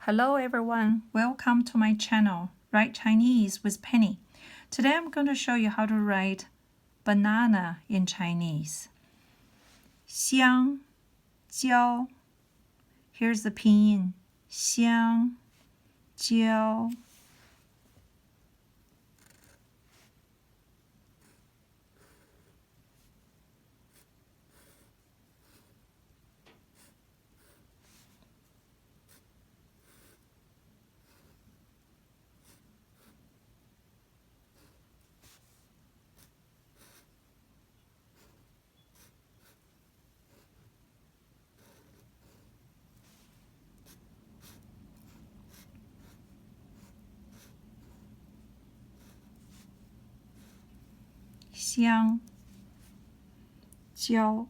Hello everyone, welcome to my channel, Write Chinese with Penny. Today I'm going to show you how to write banana in Chinese. 香蕉 Here's the pinyin. 香蕉 香蕉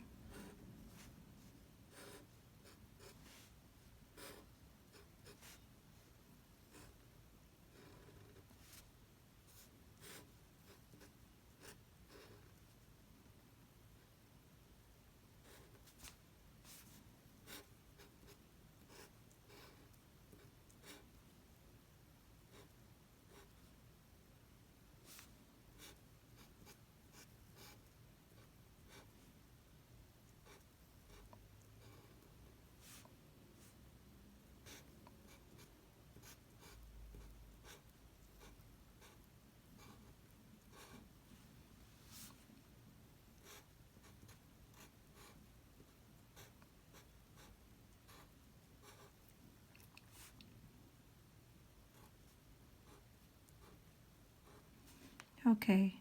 Okay.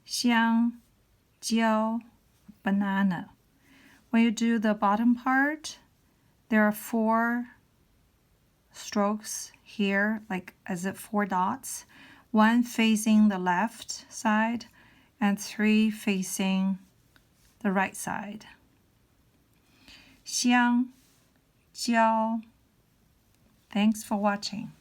香蕉 banana. When you do the bottom part, there are 4 strokes here, like as if 4 dots. 1 facing the left side and 3 facing the right side. 香蕉. Thanks for watching.